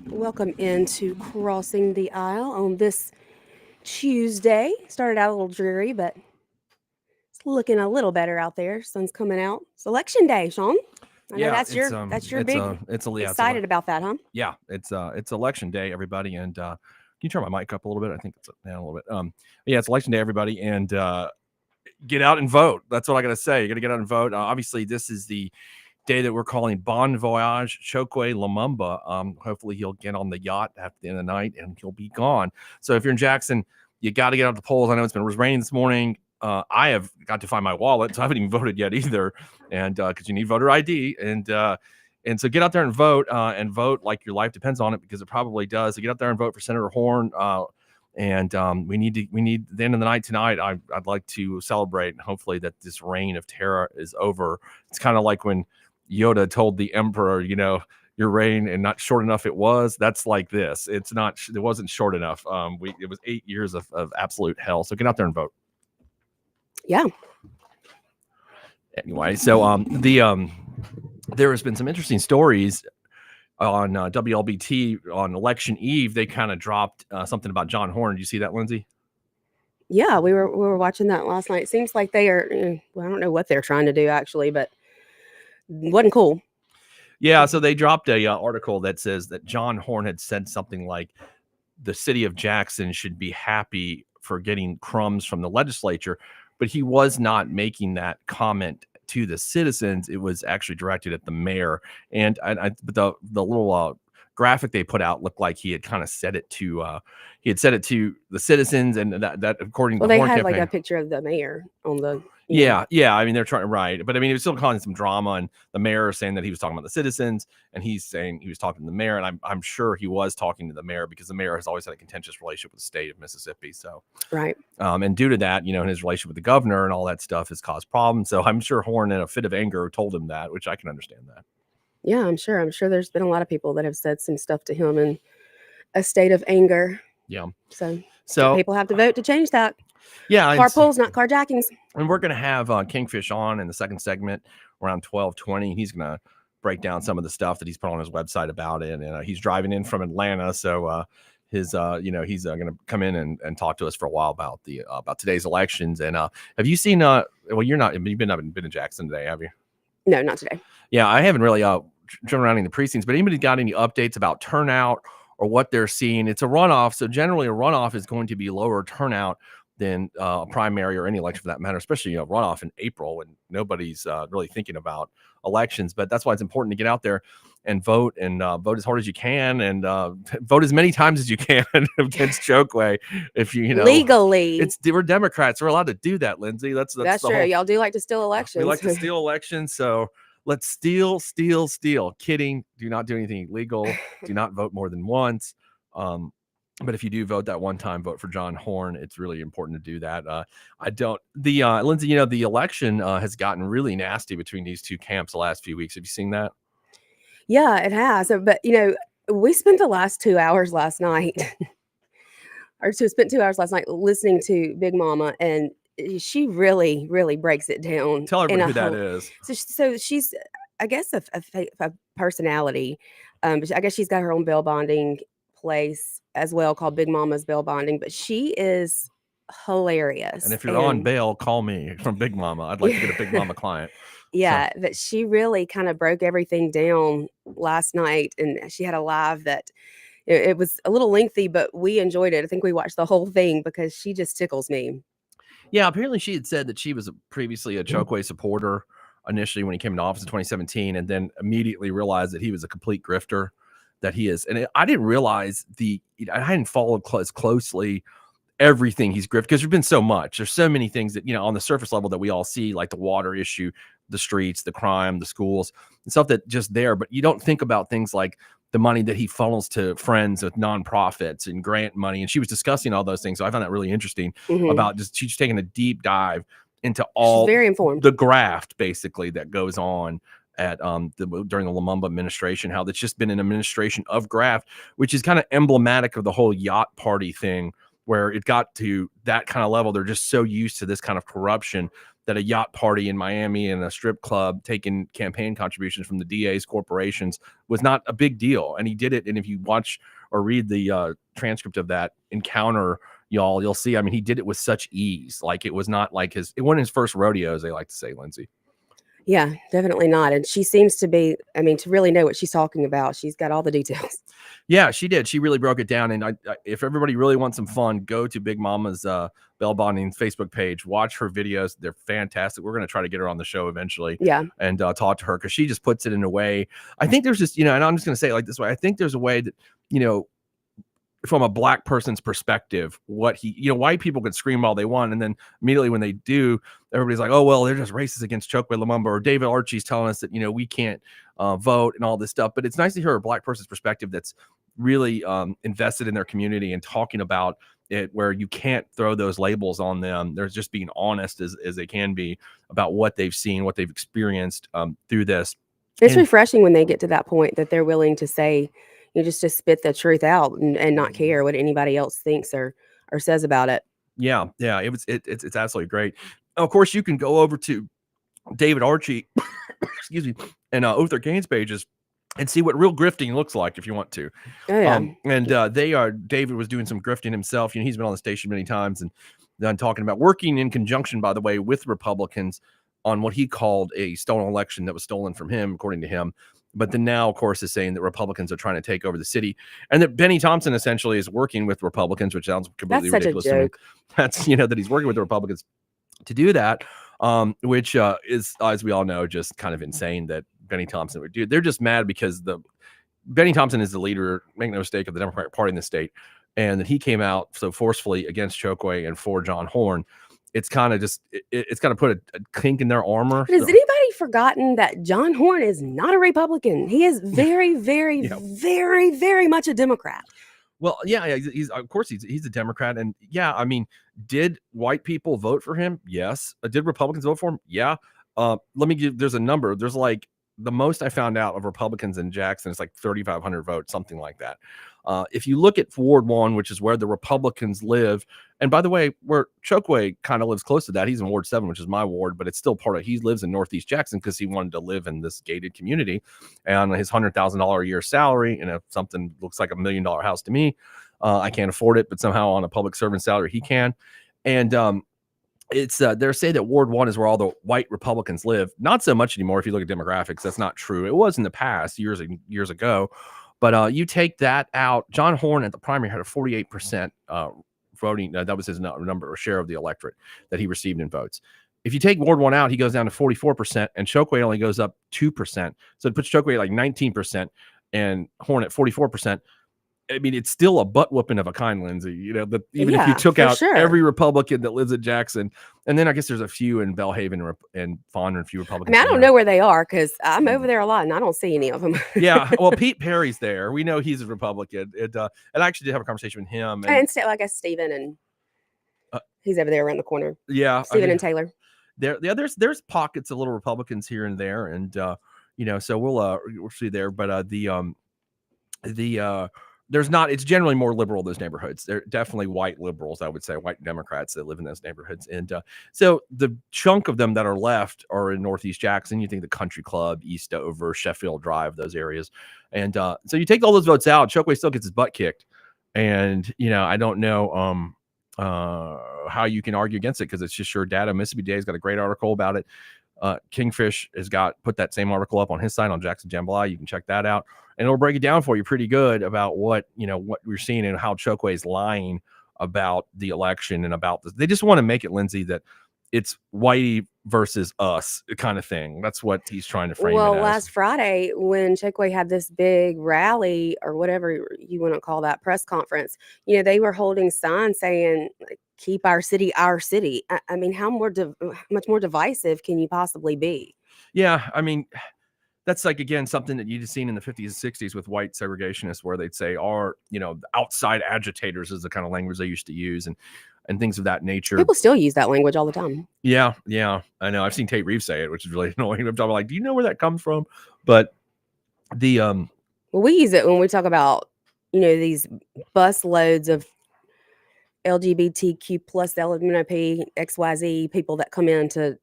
Welcome into Crossing the Aisle on this Tuesday. Started out a little dreary, but it's looking a little better out there. Sun's coming out. It's election day, Sean. I know Yeah, that's your big excited about that, huh? it's election day, everybody, and can you turn my mic up a little bit? I think it's down a little bit. Yeah, it's election day, everybody, and get out and vote. That's what I gotta say. You gotta get out and vote. Obviously, this is the day that we're calling Bon Voyage, Chokwe Lumumba. Hopefully, he'll get on the yacht at the end of the night and he'll be gone. So if you're in Jackson, you got to get out the polls. I know it was raining this morning. I have got to find my wallet, so I haven't even voted yet either. And because you need voter ID, and so get out there and vote like your life depends on it, because it probably does. So get out there and vote for Senator Horn. And we need the end of the night tonight. I'd like to celebrate, and hopefully that this reign of terror is over. It's kind of like when Yoda told the emperor, your reign and not short enough it was. That's like this. It wasn't short enough. It was 8 years of absolute hell. So get out there and vote. Yeah. Anyway, so there has been some interesting stories on WLBT on election eve. They kind of dropped something about John Horn. Did you see that, Lindsay? Yeah, we were watching that last night. It seems like they are. Well, I don't know what they're trying to do actually, but wasn't cool. Yeah, so they dropped a article that says that John Horn had said something like the city of Jackson should be happy for getting crumbs from the legislature, but he was not making that comment to the citizens. It was actually directed at the mayor. And but the little graphic they put out looked like he had kind of said it to the citizens, and that according to the Horn they had campaign, like a picture of the mayor on the. Yeah. I mean, they're trying, right, but I mean, he was still causing some drama, and the mayor is saying that he was talking about the citizens, and he's saying he was talking to the mayor, and I'm sure he was talking to the mayor, because the mayor has always had a contentious relationship with the state of Mississippi. So right, and due to that, and his relationship with the governor and all that stuff has caused problems. So I'm sure Horn, in a fit of anger, told him that, which I can understand that. Yeah, I'm sure there's been a lot of people that have said some stuff to him in a state of anger. Yeah. So people have to vote to change that. Yeah. Carpools, not carjackings. And we're going to have Kingfish on in the second segment around 12:20. He's going to break down some of the stuff that he's put on his website about it. And he's driving in from Atlanta. So he's going to come in and talk to us for a while about today's elections. And have you seen, well, you've been in Jackson today, have you? No, not today. Yeah, I haven't really driven around in the precincts, but anybody got any updates about turnout or what they're seeing? It's a runoff. So generally a runoff is going to be lower turnout than a primary or any election for that matter, especially runoff in April when nobody's really thinking about elections. But that's why it's important to get out there and vote, and vote as hard as you can, and vote as many times as you can against Chokwe. If legally, we're Democrats, we're allowed to do that, Lindsay. That's true. Y'all do like to steal elections. We like to steal elections, so let's steal. Kidding. Do not do anything illegal. Do not vote more than once. But if you do vote that one time, vote for John Horn. It's really important to do that. Lindsay, the election has gotten really nasty between these two camps the last few weeks. Have you seen that? Yeah, it has. But, we spent the last 2 hours last night, spent 2 hours last night listening to Big Mama, and she really, really breaks it down. Tell everybody who that is. So she's, I guess, a personality. I guess she's got her own bail bonding place as well, called Big Mama's Bail Bonding, but she is hilarious. And if you're on bail, call me from Big Mama. I'd like to get a Big Mama client. Yeah, but she really kind of broke everything down last night, and she had a live that it was a little lengthy, but we enjoyed it. I think we watched the whole thing because she just tickles me. Yeah, apparently she had said that she was previously a Chokwe supporter initially when he came into office in 2017, and then immediately realized that he was a complete grifter. That he is. And I didn't realize I hadn't followed as closely everything he's grifted, because there's been so much. There's so many things that, on the surface level that we all see, like the water issue, the streets, the crime, the schools, and stuff that just there. But you don't think about things like the money that he funnels to friends with nonprofits and grant money. And she was discussing all those things. So I found that really interesting about she's taking a deep dive into all very informed. The graft basically that goes on at during the Lumumba administration, how that's just been an administration of graft, which is kind of emblematic of the whole yacht party thing where it got to that kind of level. They're just so used to this kind of corruption that a yacht party in Miami and a strip club taking campaign contributions from the DA's corporations was not a big deal. And he did it. And if you watch or read the transcript of that encounter, you'll see, I mean, he did it with such ease. Like, it was not like it wasn't his first rodeo, as they like to say, Lindsay. Yeah, definitely not. And she seems to be, I mean, to really know what she's talking about. She's got all the details. Yeah, she did. She really broke it down. And if everybody really wants some fun, go to Big Mama's Bell Bonding Facebook page. Watch her videos. They're fantastic. We're going to try to get her on the show eventually. Yeah. And talk to her, because she just puts it in a way. I think there's just, and I'm just going to say it like this way. I think there's a way that, from a black person's perspective, what white people could scream all they want, and then immediately when they do, everybody's like, oh, well, they're just racist against Chokwe Lumumba, or David Archie's telling us that, we can't vote and all this stuff. But it's nice to hear a black person's perspective that's really invested in their community and talking about it, where you can't throw those labels on them. They're just being honest as they can be about what they've seen, what they've experienced through this. It's refreshing when they get to that point that they're willing to say, just to spit the truth out and not care what anybody else thinks or says about it. Yeah. It's absolutely great. Of course, you can go over to David Archie, excuse me, and Uther Gaines pages and see what real grifting looks like if you want to. Oh, yeah. David was doing some grifting himself. He's been on the station many times and done talking about working in conjunction, by the way, with Republicans on what he called a stolen election that was stolen from him, according to him. But then now, of course, is saying that Republicans are trying to take over the city, and that Benny Thompson essentially is working with Republicans, which sounds completely ridiculous to me. That's, that he's working with the Republicans to do that, which is, as we all know, just kind of insane that Benny Thompson would do. They're just mad because Benny Thompson is the leader, make no mistake, of the Democratic Party in the state, and that he came out so forcefully against Chokwe and for John Horn. It's kind of just, it's kind of put a kink in their armor. But has anybody forgotten that John Horn is not a Republican? He is very, very, very, very much a Democrat. Well, yeah, he's of course he's a Democrat, and yeah, I mean, did white people vote for him? Yes. Did Republicans vote for him? Yeah. There's a number. There's like, the most I found out of Republicans in Jackson is like 3,500 votes, something like that. If you look at Ward 1, which is where the Republicans live, and by the way, where Chokwe kind of lives close to that, he's in Ward 7, which is my ward, but it's still he lives in Northeast Jackson because he wanted to live in this gated community, and his $100,000 a year salary, something looks like $1 million house to me. I can't afford it, but somehow on a public servant salary, he can. And it's they're saying that Ward 1 is where all the white Republicans live. Not so much anymore. If you look at demographics, that's not true. It was in the past, years ago. But you take that out. John Horn at the primary had a 48% voting. That was his number or share of the electorate that he received in votes. If you take Ward 1 out, he goes down to 44%, and Chokwe only goes up 2%. So it puts Chokwe at like 19% and Horn at 44%. I mean, it's still a butt whooping of a kind, Lindsay. Even if you took out every Republican that lives in Jackson, and then I guess there's a few in Belhaven and Fawn and a few Republicans. I mean, I don't know where they are because I'm over there a lot and I don't see any of them. Yeah, well, Pete Perry's there. We know he's a Republican. And I actually did have a conversation with him. And I guess Stephen and he's over there around the corner. Yeah, Stephen and Taylor. There's pockets of little Republicans here and there, and so we'll see there. But there's not, it's generally more liberal, those neighborhoods. They're definitely white liberals, I would say, white Democrats that live in those neighborhoods. And so the chunk of them that are left are in Northeast Jackson. You think the Country Club, Eastover, Sheffield Drive, those areas. And so you take all those votes out, Chokwe still gets his butt kicked. And, I don't know how you can argue against it because it's just sure data. Mississippi Day's got a great article about it. Kingfish has put that same article up on his site on Jackson Jambalaya. You can check that out, and it'll break it down for you pretty good about what we're seeing and how Chokwe is lying about the election and about this. They just want to make it, Lindsay, that it's whitey versus us kind of thing. That's what he's trying to frame it as. Last Friday when Chokwe had this big rally or whatever you want to call that press conference, they were holding signs saying, keep our city, our city. I mean, how much more divisive can you possibly be? Yeah. I mean, that's like, again, something that you'd seen in the 50s and 60s with white segregationists where they'd say outside agitators is the kind of language they used to use and things of that nature. People still use that language all the time. Yeah. I know. I've seen Tate Reeves say it, which is really annoying. I'm talking like, do you know where that comes from? But we use it when we talk about, these bus loads of LGBTQ plus LMNOP XYZ people that come in to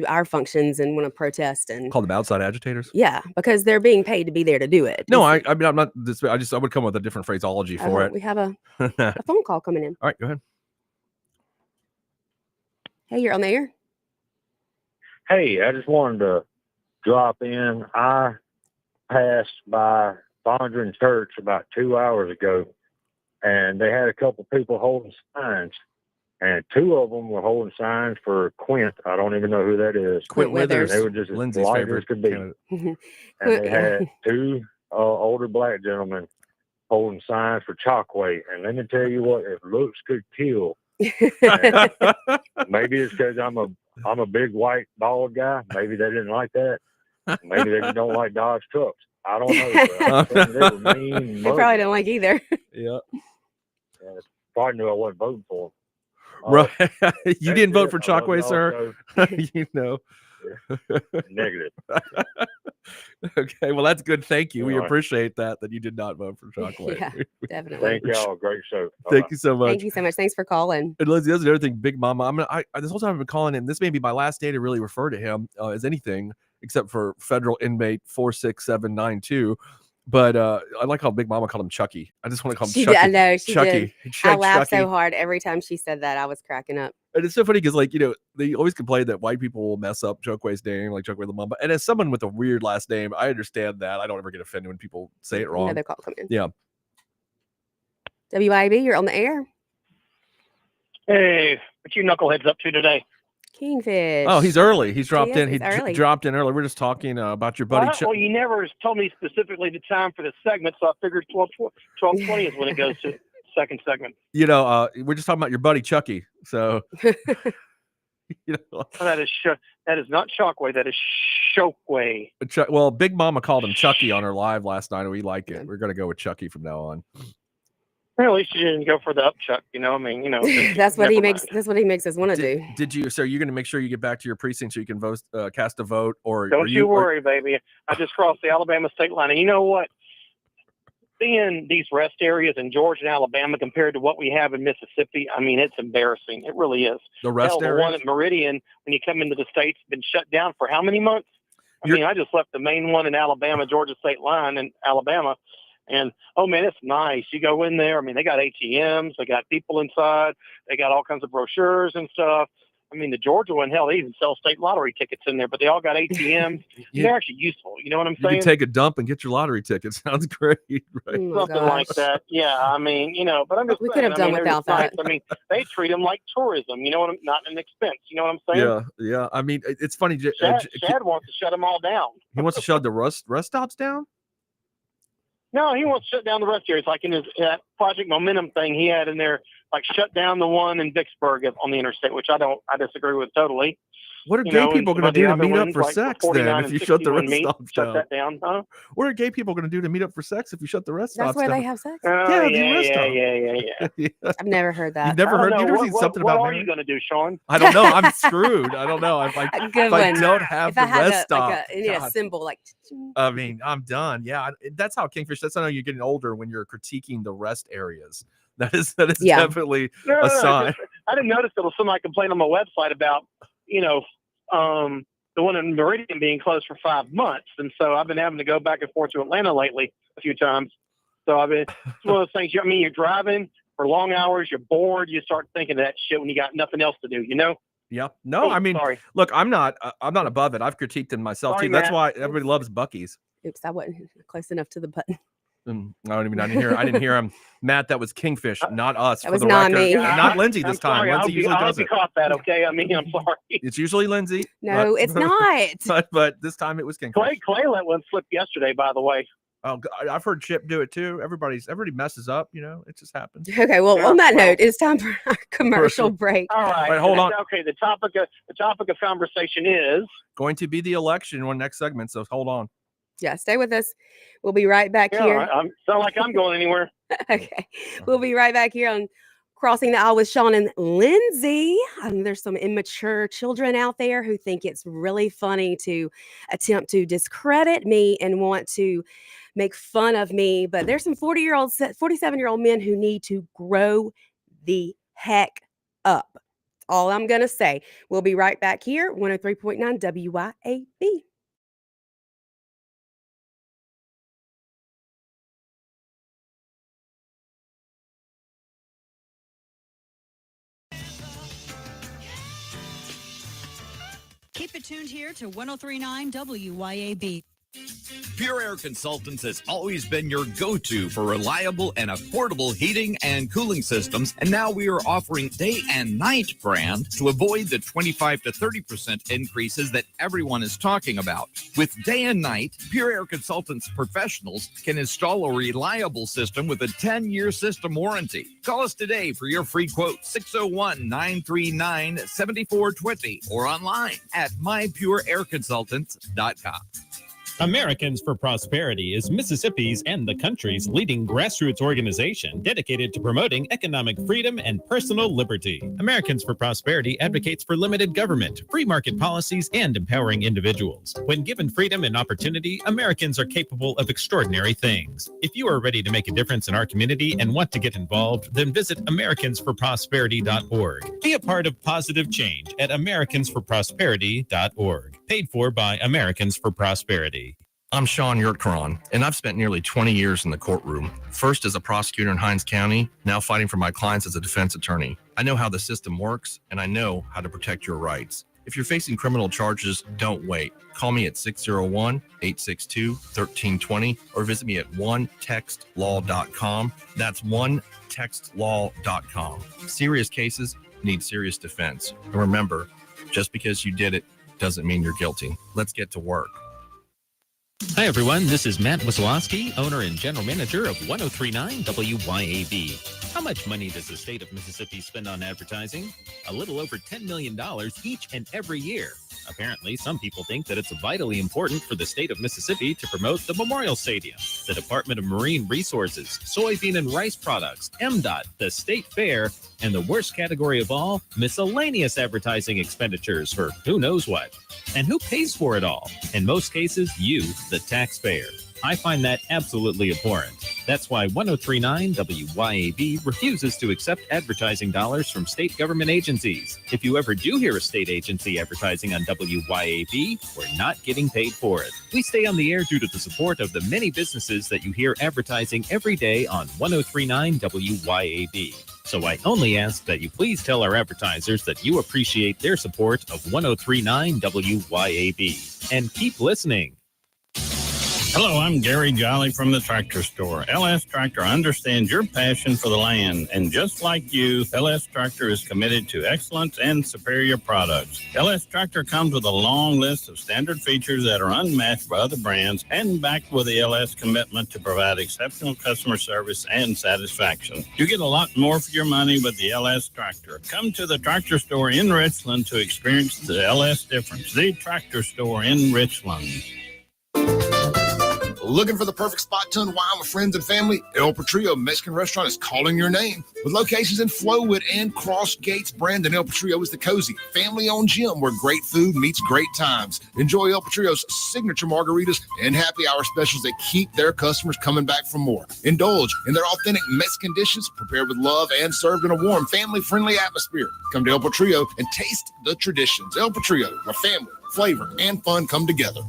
our functions and want to protest and Call them outside agitators. yeah, because they're being paid to be there to do it. No, I mean I'm not this. I would come up with a different phraseology for it. We have a phone call coming in. All right, go ahead. Hey, you're on the air. Hey, I just wanted to drop in. I passed by Fondren Church about 2 hours ago, and they had a couple people holding signs, and two of them were holding signs for Quint. I don't even know who that is. Quint Withers. They were just as Lindsay's polite favorite as could be. candidate. And they had two older black gentlemen holding signs for Chokwe. And let me tell you what, if looks could kill, maybe it's because I'm a big white bald guy. Maybe they didn't like that. Maybe they just don't like Dodge trucks. I don't know. But they were mean. They probably don't like either. Yeah. Probably knew I wasn't voting for them. Right. You didn't vote for Chokwe, sir. You know. Negative. Okay. Well, that's good. Thank you. We All right. appreciate that you did not vote for Chokwe. Yeah, definitely. Thank y'all. Great show. Thank you so much. Thank you so much. Thanks for calling. And Lindsay, that's another thing, Big Mama. This whole time I've been calling him. This may be my last day to really refer to him as anything except for federal inmate 46792. But I like how Big Mama called him Chucky. I just want to call him Chucky. I know she Chucky. did. I laughed so hard every time she said that. I was cracking up. And it's so funny because, like, they always complain that white people will mess up Chokwe's name, like Chokwe Lumumba. And as someone with a weird last name, I understand that. I don't ever get offended when people say it wrong. Another call come in. Yeah. WIB, you're on the air. Hey, what you knuckleheads up to today? Kingfish. Oh, he's early. He's dropped in. He's early. Dropped in early. We're just talking about your buddy. Well, you never told me specifically the time for the segment, so I figured 12:20 is when it goes to second segment. We're just talking about your buddy Chucky. So, That is not Chokwe. That is Chokwe. Well, Big Mama called him Chucky on her live last night, and we like it. We're gonna go with Chucky from now on. Well, at least you didn't go for the upchuck. That's what he makes. That's what he makes us want to do. Did you? So you're going to make sure you get back to your precinct so you can vote, cast a vote, or don't you worry, baby. I just crossed the Alabama state line, and you know what? Seeing these rest areas in Georgia and Alabama compared to what we have in Mississippi, I mean, it's embarrassing. It really is. The rest the areas? one at Meridian, when you come into the states, been shut down for how many months? I just left the main one in Alabama, Georgia state line in Alabama. And, oh, man, it's nice. You go in there. I mean, they got ATMs. They got people inside. They got all kinds of brochures and stuff. I mean, the Georgia one, hell, they even sell state lottery tickets in there, but they all got ATMs. They're actually useful. You know what I'm saying? You can take a dump and get your lottery ticket. Sounds great, right? Something like that. Yeah, I mean, but I'm just we saying, could have done without that. Nice. I mean, they treat them like tourism. You know what not an expense. You know what I'm saying? Yeah. I mean, it's funny. Chad wants to shut them all down. He wants to shut the rest stops down? No, he wants to shut down the rest areas. Like in his Project Momentum thing he had in there, like shut down the one in Vicksburg on the interstate, which I disagree with totally. What are gay people going to do to meet up for sex then if you shut the rest stops down? Shut that down, huh? What are gay people going to do to meet up for sex if you shut the rest stops down? That's where they have sex? Yeah. I've never heard that. You've never heard? You've never seen something about what are you going to do, Sean? I don't know. I'm screwed. I don't know. If I don't have the rest stop. A symbol like. I mean, I'm done. Yeah, that's how Kingfish. That's how you're getting older when you're critiquing the rest areas. That is definitely a sign. I didn't notice there was somebody complained on my website about the one in Meridian being closed for 5 months, and so I've been having to go back and forth to Atlanta lately a few times. So it's one of those things. I mean, you're driving for long hours, you're bored, you start thinking of that shit when you got nothing else to do. Yeah. No, I mean, look, I'm not above it. I've critiqued them myself too. That's why everybody loves Buc-ee's. Oops, I wasn't close enough to the button. I didn't hear him. Matt, that was Kingfish, not us. That was not me. Not Lindsay this time. Lindsay usually does it. I caught that, okay? I mean, I'm sorry. It's usually Lindsay. No, it's not. But this time it was Kingfish. Clay let one slip yesterday, by the way. Oh, I've heard Chip do it too. Everybody messes up. It just happens. Okay, well, on that note, it's time for our commercial break. All right, hold on. Okay, the topic of conversation is going to be the election on next segment. So hold on. Yeah, stay with us. We'll be right back here. I sound like I'm going anywhere. Okay, we'll be right back here on Crossing the Aisle with Shaun and Lindsey. There's some immature children out there who think it's really funny to attempt to discredit me and want to make fun of me. But there's some 47-year-old men who need to grow the heck up. That's all I'm going to say. We'll be right back here, 103.9 WYAB. Keep it tuned here to 103.9 WYAB. Pure Air Consultants has always been your go-to for reliable and affordable heating and cooling systems, and now we are offering day and night brand to avoid the 25 to 30% increases that everyone is talking about. With day and night, Pure Air Consultants professionals can install a reliable system with a 10-year system warranty. Call us today for your free quote, 601-939-7420, or online at mypureairconsultants.com. Americans for Prosperity is Mississippi's and the country's leading grassroots organization dedicated to promoting economic freedom and personal liberty. Americans for Prosperity advocates for limited government, free market policies, and empowering individuals. When given freedom and opportunity, Americans are capable of extraordinary things. If you are ready to make a difference in our community and want to get involved, then visit americansforprosperity.org. Be a part of positive change at americansforprosperity.org. Paid for by Americans for Prosperity. I'm Shaun and I've spent nearly 20 years in the courtroom, first as a prosecutor in Hinds County, now fighting for my clients as a defense attorney. I know how the system works, and I know how to protect your rights. If you're facing criminal charges, don't wait. Call me at 601-862-1320 or visit me at onetextlaw.com. That's onetextlaw.com. Serious cases need serious defense. And remember, just because you did it doesn't mean you're guilty. Let's get to work. Hi, everyone. This is Matt Wasilowski, owner and general manager of 103.9 WYAB. How much money does the state of Mississippi spend on advertising? A little over $10 million each and every year. Apparently, some people think that it's vitally important for the state of Mississippi to promote the Memorial Stadium, the Department of Marine Resources, soybean and rice products, MDOT, the State Fair, and the worst category of all, miscellaneous advertising expenditures for who knows what. And who pays for it all? In most cases, you, the taxpayer. I find that absolutely abhorrent. That's why 103.9 WYAB refuses to accept advertising dollars from state government agencies. If you ever do hear a state agency advertising on WYAB, we're not getting paid for it. We stay on the air due to the support of the many businesses that you hear advertising every day on 103.9 WYAB. So I only ask that you please tell our advertisers that you appreciate their support of 103.9 WYAB. And keep listening. Hello, I'm Gary Jolly from the Tractor Store. LS Tractor understands your passion for the land, and just like you, LS Tractor is committed to excellence and superior products. LS Tractor comes with a long list of standard features that are unmatched by other brands and backed with the LS commitment to provide exceptional customer service and satisfaction. You get a lot more for your money with the LS Tractor. Come to the Tractor Store in Richland to experience the LS difference. The Tractor Store in Richland. Looking for the perfect spot to unwind with friends and family? El Patrio Mexican Restaurant is calling your name. With locations in Flowood and Cross Gates, Brandon, El Patrio is the cozy, family-owned gym where great food meets great times. Enjoy El Patrio's signature margaritas and happy hour specials that keep their customers coming back for more. Indulge in their authentic Mexican dishes prepared with love and served in a warm, family-friendly atmosphere. Come to El Patrio and taste the traditions. El Patrio, where family, flavor, and fun come together.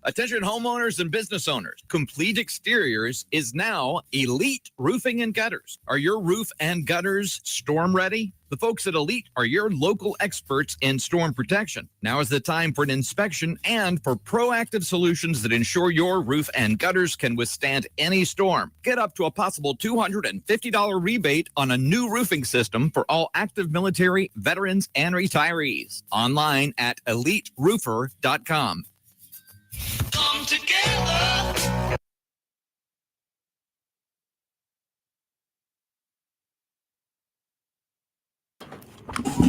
Attention homeowners and business owners. Complete Exteriors is now Elite Roofing and Gutters. Are your roof and gutters storm ready? The folks at Elite are your local experts in storm protection. Now is the time for an inspection and for proactive solutions that ensure your roof and gutters can withstand any storm. Get up to a possible $250 rebate on a new roofing system for all active military, veterans, and retirees. Online at eliteroofer.com. Come together.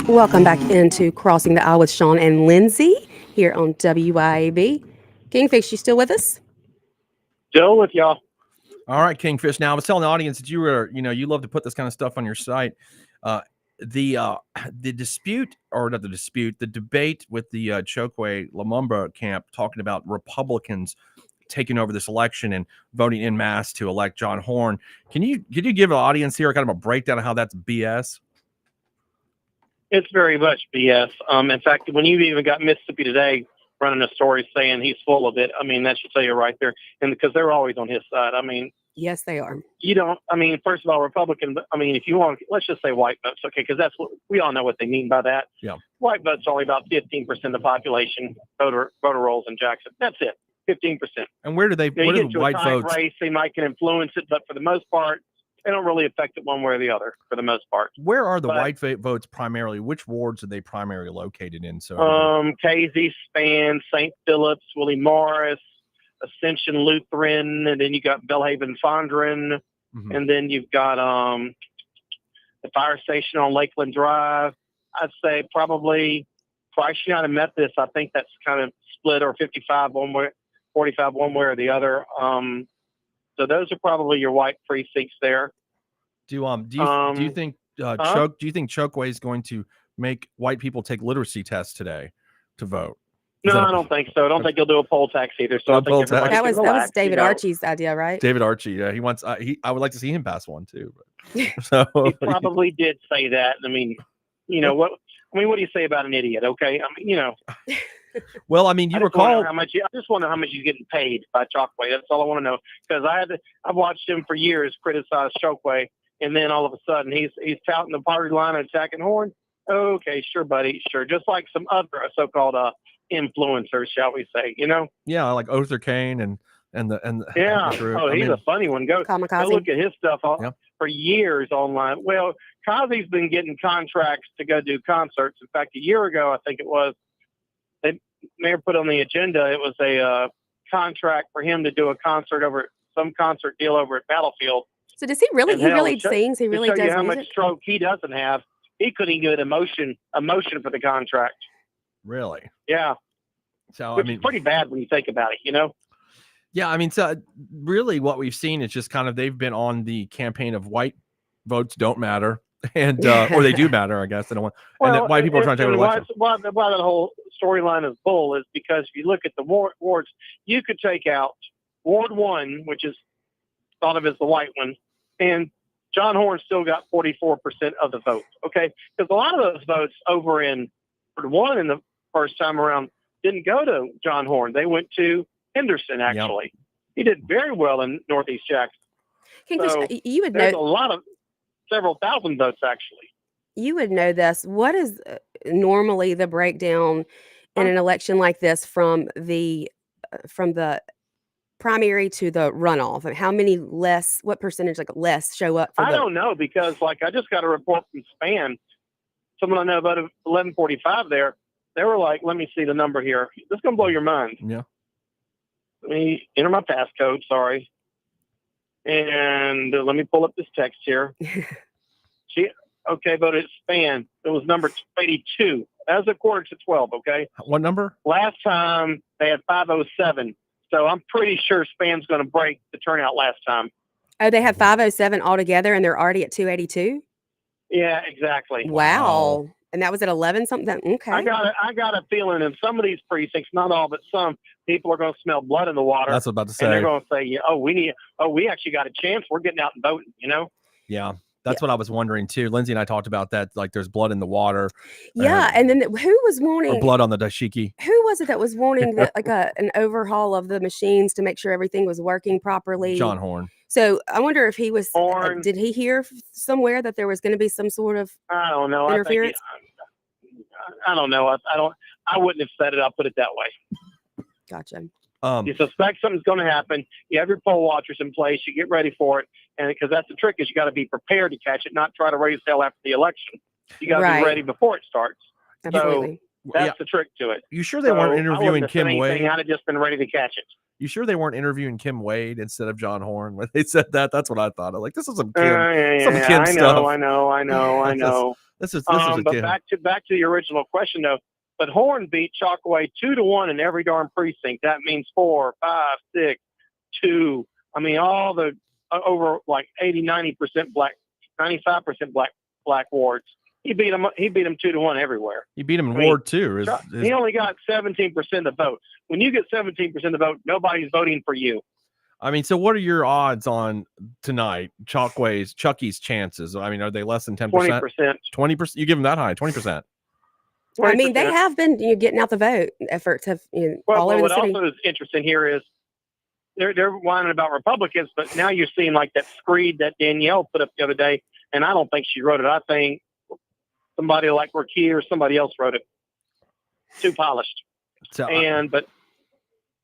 Welcome back into Crossing the Aisle with Shaun and Lindsey here on WYAB. Kingfish, you still with us? Still with y'all. All right, Kingfish. Now, I was telling the audience that you were, you love to put this kind of stuff on your site. The dispute, or not the dispute, the debate with the Chokwe Lumumba camp talking about Republicans taking over this election and voting en masse to elect John Horn. Can you give an audience here kind of a breakdown of how that's BS? It's very much BS. In fact, when you even got Mississippi Today running a story saying he's full of it, I mean, that should tell you right there. And because they're always on his side. I mean, Yes, they are. you don't, I mean, first of all, Republican, I mean, if you want, let's just say white votes, okay, because that's what we all know what they mean by that. Yeah. White votes only about 15% of the population voter rolls in Jackson. That's it, 15%. And where do they? Now, Where you do get the to a white tight votes? race, they might can influence it, but for the most part, they don't really affect it one way or the other. For the most part, Where are the But- white votes primarily? Which wards are they primarily located in? So Casey, Span, St. Phillips, Willie Morris, Ascension Lutheran, and then you got Bellhaven Fondren, Mhm. and then you've got the fire station on Lakeland Drive. I'd say probably Christ United Methodist. I think that's kind of split, or 55 one way, 45 one way or the other. So those are probably your white precincts there. do you think huh? do you think Chokwe is going to make white people take literacy tests today to vote? Is No, that a- I don't think so. I don't think you'll do a poll tax either. So No I think poll tax. everybody That can was relax, David you know. Archie's idea, right? David Archie, yeah, he wants. I would like to see him pass one too. But, so He probably did say that. I mean, you know what? I mean, what do you say about an idiot? Okay, I mean, you know, well, I mean, you I just wonder recall how much. I just wonder how much he's getting paid by Chokwe. That's all I want to know, because I've watched him for years criticize Chokwe, and then all of a sudden he's touting the party line and attacking Horn. Okay, sure, buddy, sure. Just like some other so-called influencers, shall we say? You know? yeah, like Other Kane and Yeah. the group. Oh, I he's mean, a funny one. Go Kamikaze. look at his stuff Yeah. for years online. Well, Kazi's been getting contracts to go do concerts. In fact, a year ago, I think it was, they may have put on the agenda, it was a contract for him to do a concert some concert deal over at Battlefield. So does he really? And He hell, really to show- sings. He To really show does you how music. much stroke he doesn't have, he couldn't even get a motion for the contract. really. Yeah, So which I mean, is pretty bad when you think about it, you know? yeah, I mean, so really, what we've seen is just kind of they've been on the campaign of white votes don't matter, and or they do matter, I guess. They don't want, and that white people are trying to take over and elections. why that whole storyline is bull is because if you look at the wards, you could take out Ward 1, which is thought of as the white one, and John Horn still got 44% of the vote. Okay, because a lot of those votes over in Ward 1 in the first time around didn't go to John Horn. They went to Henderson. Actually, He did very well in Northeast Jackson. Kingfish, So, you would There's know. a lot of several thousand votes actually. You would know this. What is normally the breakdown in an election like this from the primary to the runoff? And how many less? What percentage less show up for I the? don't know, because I just got a report from Span. Someone I know about 1145 there. They were like, let me see the number here. This is going to blow your mind. Yeah. Let me enter my passcode. Sorry. And let me pull up this text here. She voted Span. It was number 82. That was a quarter to 12. Okay. What number? Last time they had 507. So I'm pretty sure Span's going to break the turnout last time. Oh, they had 507 altogether, and they're already at 282. Yeah, exactly. Wow. And that was at 11 something. Okay. I got a feeling in some of these precincts, not all, but some people are going to smell blood in the water. That's what I'm about to And they're say. going to say, we actually got a chance. We're getting out and voting, you know? Yeah. That's what I was wondering too. Lindsay and I talked about that. Like, there's blood in the water. Yeah, and then who was Or wanting? blood on the dashiki. Who was it that was wanting an overhaul of the machines to make sure everything was working properly? John Horn. So I wonder if he was. Horn. Did he hear somewhere that there was going to be some sort of I don't know. interference? I don't know. I wouldn't have said it. I'll put it that way. Gotcha. You suspect something's going to happen. You have your poll watchers in place. You get ready for it. And because that's the trick, is you got to be prepared to catch it, not try to raise hell after the election. You got to Right. be ready before it starts. Absolutely. That's the trick to it. You sure they weren't So I interviewing wouldn't have said Kim anything. Wade? I'd have just been ready to catch it. You sure they weren't interviewing Kim Wade instead of John Horn when they said that? That's what I thought. I'm like, this is some Kim, some Kim stuff. I know. This is a But Kim. back to the original question though. But Horn beat Chokwe 2-1 in every darn precinct. That means 4, 5, 6, 2. I mean, all the over like 80-90% black, 95% black wards. He beat them 2-1 everywhere. He beat him in I mean, Ward 2. He only got 17% of the vote. When you get 17% of the vote, nobody's voting for you. I mean, so what are your odds on tonight? Chucky's chances. I mean, are they less than 10%? 20%. 20%. You give them that high? 20%. I mean, they 20%. have been getting out the vote efforts have Well, all over the what city. also is interesting here is they're whining about Republicans, but now you're seeing like that screed that Danielle put up the other day, and I don't think she wrote it. I think somebody like Rakia or somebody else wrote it. Too polished. So, But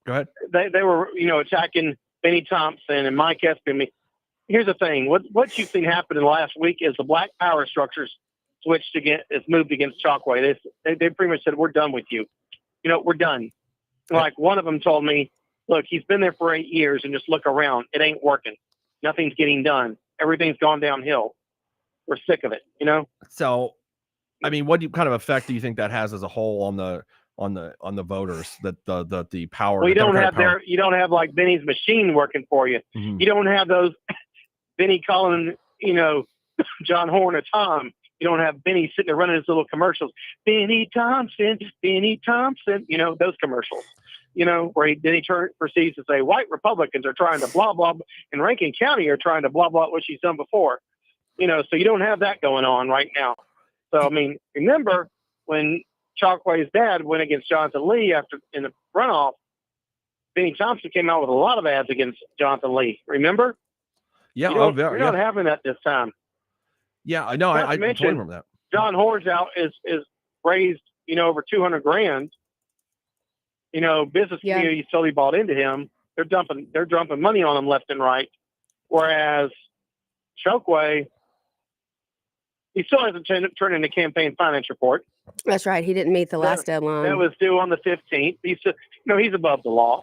go ahead. They were attacking Benny Thompson and Mike Espy. I mean, here's the thing: what you've seen happen in the last week is the black power structures moved against Chokwe. They pretty much said, "We're done with you. We're done." Like one of them told me, "Look, he's been there for 8 years, and just look around. It ain't working. Nothing's getting done. Everything's gone downhill. We're sick of it." So, I mean, what kind of effect do you think that has as a whole on the voters? That the power. Well, you don't have power. you don't have like Benny's machine working for you. Mm-hmm. You don't have those Benny calling John Horn or Tom. You don't have Benny sitting there running his little commercials. Benny Thompson, those commercials. Where he proceeds to say white Republicans are trying to blah blah, and Rankin County are trying to blah blah what she's done before. So you don't have that going on right now. So I mean, remember when Chokwe's dad went against Jonathan Lee in the runoff, Benny Thompson came out with a lot of ads against Jonathan Lee. Remember? Yeah, you're not having that this time. Yeah, I know. I totally remember that. John Horn's out is raised over $200,000. Business community totally bought into him. They're dumping money on him left and right. Whereas Chokwe, he still hasn't turned in a campaign finance report. That's right. He didn't meet the last deadline. That was due on the 15th. He's above the law.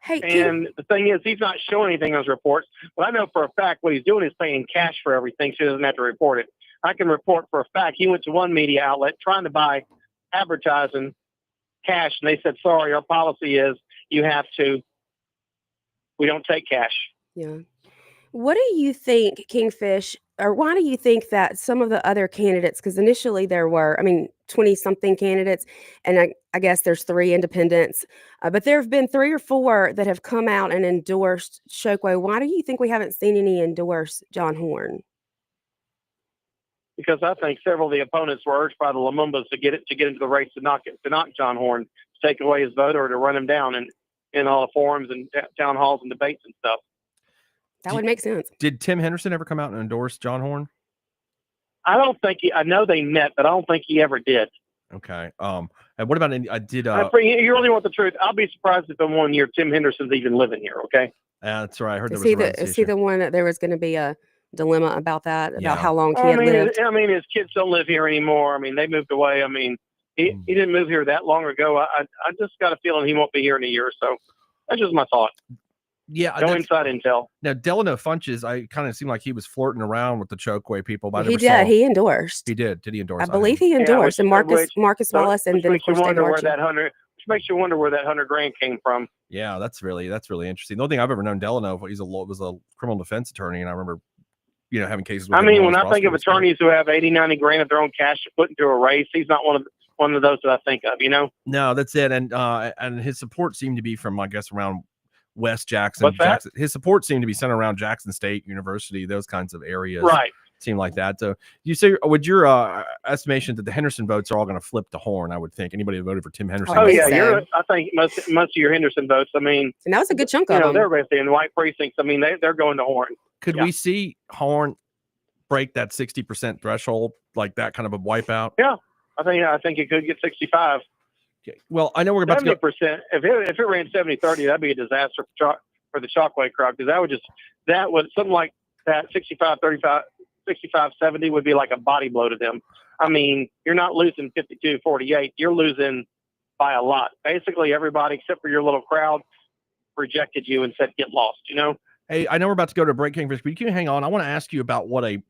Hey, and the thing is, he's not showing anything on his reports. But I know for a fact what he's doing is paying cash for everything, so he doesn't have to report it. I can report for a fact he went to one media outlet trying to buy advertising cash, and they said, "Sorry, our policy is we don't take cash." Yeah. What do you think, Kingfish, or why do you think that some of the other candidates, because initially there were, 20-something candidates, and I guess there's 3 independents, but there have been 3 or 4 that have come out and endorsed Chokwe. Why do you think we haven't seen any endorse John Horn? Because I think several of the opponents were urged by the Lumumbas to get into the race to knock John Horn, to take away his vote or to run him down in all the forums and town halls and debates and stuff. That would make sense. Did Tim Henderson ever come out and endorse John Horn? I don't think I know they met, but I don't think he ever did. Okay. And what about you really want the truth? I'll be surprised if in 1 year Tim Henderson's even living here. Okay. That's right. I heard is he the one that there was going to be a dilemma about that, about how long he had lived? His kids don't live here anymore. They moved away. He didn't move here that long ago. I just got a feeling he won't be here in a year or so. That's just my thought. Yeah, no inside intel. Now, Delano Funches, I kind of seemed like he was flirting around with the Chokwe people. But he did. He endorsed. He did. Did he endorse? I believe he endorsed, and Marcus Wallace, and then of course David Archie. Which makes you wonder where that $100,000 came from. Yeah, that's really interesting. The only thing I've ever known Delano was a criminal defense attorney, and I remember, having cases. With when I think of attorneys who have 80, 90 grand of their own cash to put into a race, he's not one of those that I think of. No, that's it. And his support seemed to be from, I guess, around West Jackson. His support seemed to be centered around Jackson State University, those kinds of areas. Right. Seemed like that. So you say, would your estimation that the Henderson votes are all going to flip to Horn? I would think anybody who voted for Tim Henderson. Oh yeah, I think most of your Henderson votes. And that was a good chunk of them. They're basically in white precincts. They're going to Horn. Could we see Horn break that 60% threshold, like that kind of a wipeout? Yeah, I think it could get 65. Okay. Well, I know we're about 70%. If it ran 70-30, that'd be a disaster for the Chokwe crowd, because that would something like that 65-35, 65-70 would be like a body blow to them. You're not losing 52-48. You're losing by a lot. Basically, everybody except for your little crowd rejected you and said, "Get lost." Hey, I know we're about to go to break, Kingfish, but you can hang on. I want to ask you about what a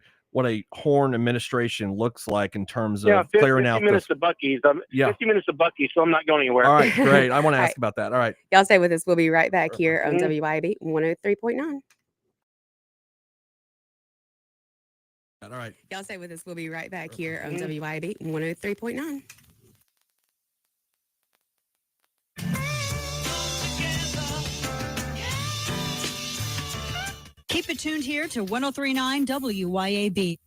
Horn administration looks like in terms of clearing out 50 minutes to Buc-ee's. 50 minutes to Buc-ee's, so I'm not going anywhere. All right, great. I want to ask about that. All right. Y'all stay with us. We'll be right back here on WYAB 103.9. All right. Y'all stay with us. We'll be right back here on WYAB 103.9. Keep it tuned here to 103.9 WYAB.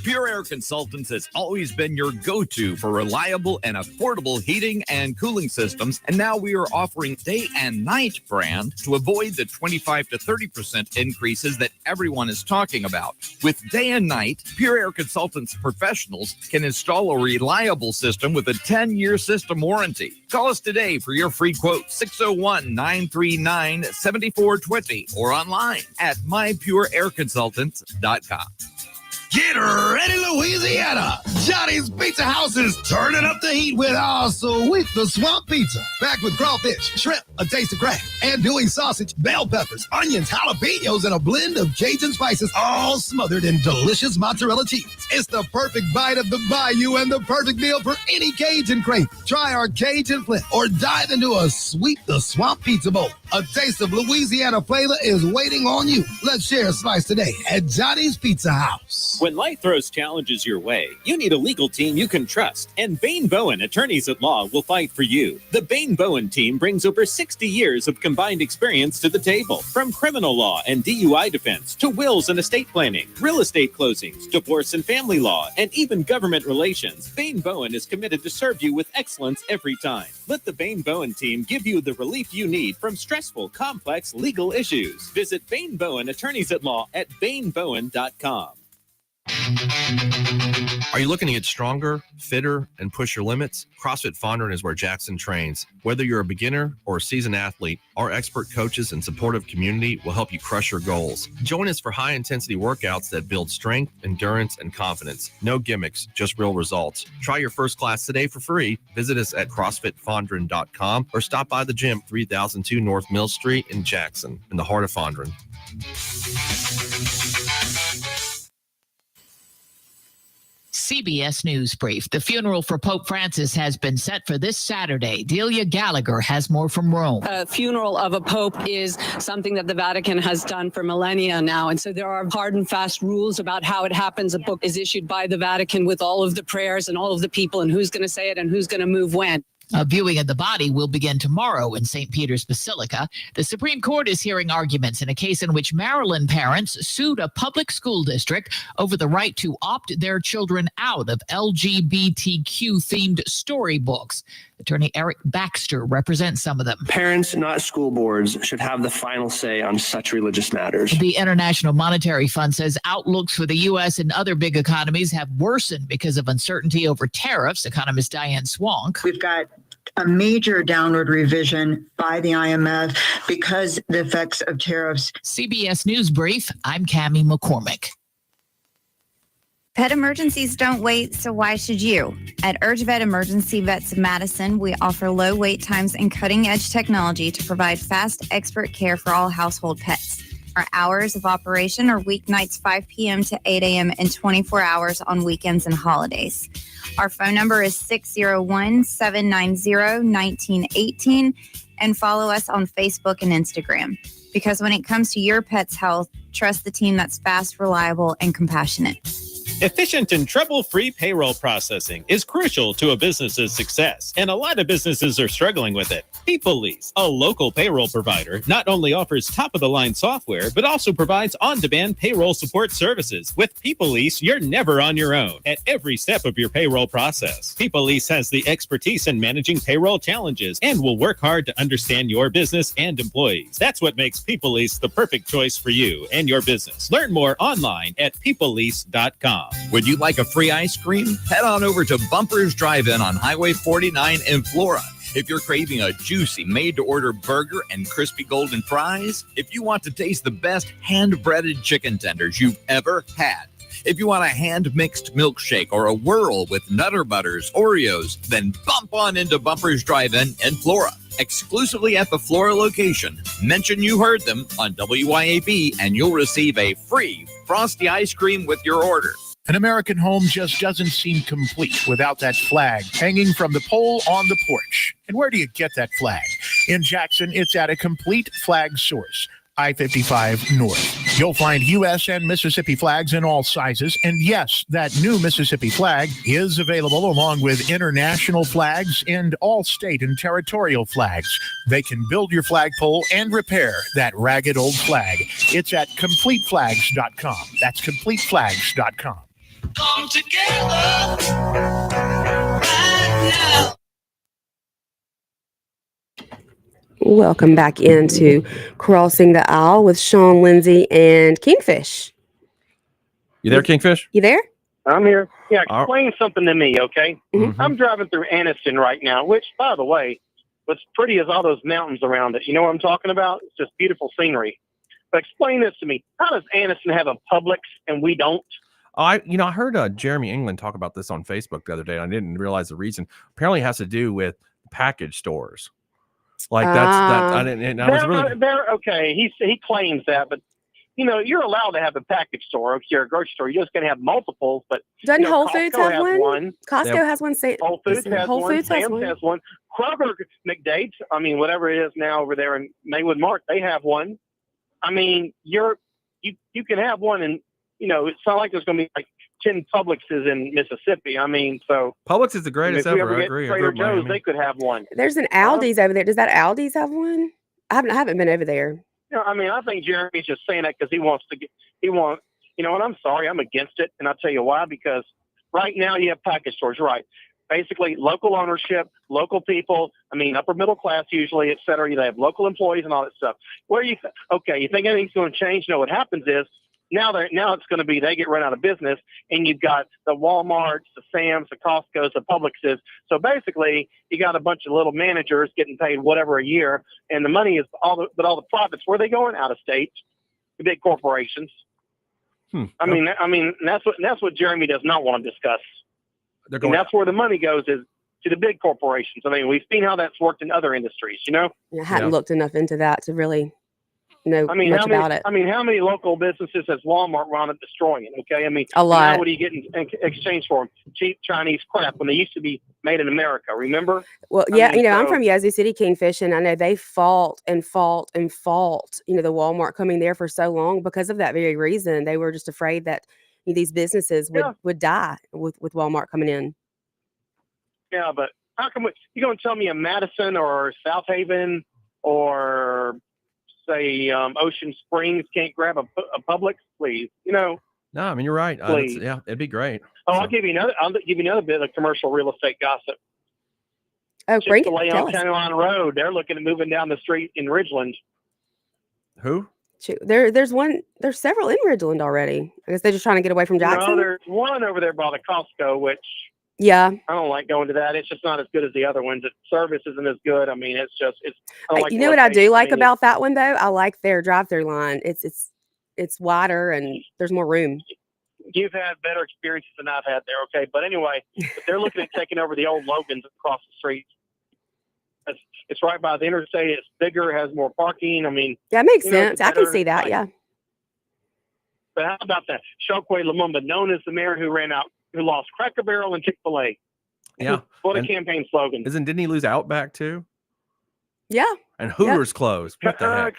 Pure Air Consultants has always been your go-to for reliable and affordable heating and cooling systems, and now we are offering day and night brand to avoid the 25 to 30% increases that everyone is talking about. With day and night, Pure Air Consultants professionals can install a reliable system with a 10-year system warranty. Call us today for your free quote, 601-939-7420, or online at mypureairconsultants.com. Get ready, Louisiana! Johnny's Pizza House is turning up the heat with our Sweet the Swamp Pizza. Packed with crawfish, shrimp, a taste of crab, andouille sausage, bell peppers, onions, jalapenos, and a blend of Cajun spices, all smothered in delicious mozzarella cheese. It's the perfect bite of the bayou and the perfect meal for any Cajun crave. Try our Cajun Flint or dive into a Sweet the Swamp Pizza bowl. A taste of Louisiana flavor is waiting on you. Let's share a slice today at Johnny's Pizza House. When life throws challenges your way, you need a legal team you can trust, and Bain Bowen Attorneys at Law will fight for you. The Bain Bowen team brings over 60 years of combined experience to the table, from criminal law and DUI defense to wills and estate planning, real estate closings, divorce and family law, and even government relations. Bain Bowen is committed to serve you with excellence every time. Let the Bain Bowen team give you the relief you need from stressful, complex legal issues. Visit Bain Bowen Attorneys at Law at bainbowen.com. Are you looking to get stronger, fitter, and push your limits? CrossFit Fondren is where Jackson trains. Whether you're a beginner or a seasoned athlete, our expert coaches and supportive community will help you crush your goals. Join us for high-intensity workouts that build strength, endurance, and confidence. No gimmicks, just real results. Try your first class today for free. Visit us at CrossFitFondren.com or stop by the gym, 3002 North Mill Street in Jackson, in the heart of Fondren. CBS News Brief. The funeral for Pope Francis has been set for this Saturday. Delia Gallagher has more from Rome. A funeral of a pope is something that the Vatican has done for millennia now. And so there are hard and fast rules about how it happens. A book is issued by the Vatican with all of the prayers and all of the people and who's going to say it and who's going to move when. A viewing of the body will begin tomorrow in St. Peter's Basilica. The Supreme Court is hearing arguments in a case in which Maryland parents sued a public school district over the right to opt their children out of LGBTQ-themed storybooks. Attorney Eric Baxter represents some of them. Parents, not school boards, should have the final say on such religious matters. The International Monetary Fund says outlooks for the U.S. and other big economies have worsened because of uncertainty over tariffs. Economist Diane Swank. We've got a major downward revision by the IMF because the effects of tariffs. CBS News Brief, I'm Cammie McCormick. Pet emergencies don't wait, so why should you? At UrgeVet Emergency Vets of Madison, we offer low wait times and cutting-edge technology to provide fast, expert care for all household pets. Our hours of operation are weeknights 5 p.m. to 8 a.m. and 24 hours on weekends and holidays. Our phone number is 601-790-1918 and follow us on Facebook and Instagram. Because when it comes to your pet's health, trust the team that's fast, reliable, and compassionate. Efficient and trouble-free payroll processing is crucial to a business's success, and a lot of businesses are struggling with it. PeopleLease, a local payroll provider, not only offers top-of-the-line software, but also provides on-demand payroll support services. With PeopleLease, you're never on your own at every step of your payroll process. PeopleLease has the expertise in managing payroll challenges and will work hard to understand your business and employees. That's what makes PeopleLease the perfect choice for you and your business. Learn more online at peoplelease.com. Would you like a free ice cream? Head on over to Bumpers Drive-In on Highway 49 in Flora. If you're craving a juicy made-to-order burger and crispy golden fries, if you want to taste the best hand-breaded chicken tenders you've ever had, if you want a hand-mixed milkshake or a whirl with Nutter Butters, Oreos, then bump on into Bumpers Drive-In in Flora. Exclusively at the Flora location. Mention you heard them on WYAB and you'll receive a free frosty ice cream with your order. An American home just doesn't seem complete without that flag hanging from the pole on the porch. And where do you get that flag? In Jackson, it's at a complete flag source, I-55 North. You'll find U.S. and Mississippi flags in all sizes. And yes, that new Mississippi flag is available along with international flags and all state and territorial flags. They can build your flagpole and repair that ragged old flag. It's at CompleteFlags.com. That's CompleteFlags.com. Come together right now. Welcome back into Crossing the Aisle with Shaun, Lindsey, and Kingfish. You there, Kingfish? You there? I'm here. Yeah, All- explain something to me, okay? Mhm. I'm driving through Anniston right now, which, by the way, what's pretty is all those mountains around it. You know what I'm talking about? It's just beautiful scenery. But explain this to me. How does Anniston have a Publix and we don't? I heard Jeremy England talk about this on Facebook the other day. And I didn't realize the reason. Apparently, it has to do with package stores. Like I didn't. And I was really okay. He claims that, but you know, you're allowed to have a package store, okay, or a grocery store. You're just going to have multiples. But Doesn't Whole Costco Foods have has one? Costco has one. Whole Foods has Whole one. Foods has Sam's one. has one. Kroger, McDade's, I mean, whatever it is now over there in Maywood Mark, they have one. I mean, you can have one, and you know, it's not like there's going to be like 10 Publixes in Mississippi. I mean, so Publix is the greatest if we ever. ever I get agree. Trader Joe's, they could have one. There's an Aldi's over there. Does that Aldi's have one? I haven't been over there. You know, I mean, I think Jeremy's just saying that because he wants, you know, and I'm sorry, I'm against it. And I'll tell you why, because right now you have package stores, right? Basically local ownership, local people, I mean, upper middle class usually, et cetera. You have local employees and all that stuff. You think anything's going to change? No, what happens is now it's going to be, they get run out of business and you've got the Walmarts, the Sam's, the Costco's, the Publixes. So basically you got a bunch of little managers getting paid whatever a year, and the money is all the profits, where are they going? Out of state, the big corporations. I mean, that's what Jeremy does not want to discuss. And that's where the money goes, is to the big corporations. I mean, we've seen how that's worked in other industries, you know? I hadn't looked enough into that to really know much about it. I mean, how many local businesses has Walmart wound up destroying? Okay, I mean, a lot. Now what do you get in exchange for them? Cheap Chinese crap when they used to be made in America. Remember? Well, yeah, I'm from Yazoo City, Kingfish, and I know they fought. You know, the Walmart coming there for so long because of that very reason. They were just afraid that these businesses would die with Walmart coming in. Yeah, but how come you going to tell me a Madison or South Haven or say Ocean Springs can't grab a Publix, please? You know. No, I mean, you're right. Yeah, it'd be great. Oh, I'll give you another bit of commercial real estate gossip. Oh, great! Chick-fil-A on County Line Road. They're looking at moving down the street in Ridgeland. Who? There's several in Ridgeland already. I guess they're just trying to get away from Jackson. No, there's one over there by the Costco, which I don't like going to that. It's just not as good as the other ones. The service isn't as good. I mean, I don't like you know what I do like about that one though? I like their drive-through line. It's wider and there's more room. You've had better experiences than I've had there, okay? But anyway, they're looking at taking over the old Logan's across the street. It's right by the interstate. It's bigger, has more parking. I mean, that makes sense. I can see that. Yeah. But how about that? Chokwe Lumumba, known as the mayor who lost Cracker Barrel and Chick-fil-A. Yeah. What a campaign slogan. Didn't he lose Outback too? Yeah. And Hooters closed. What the heck?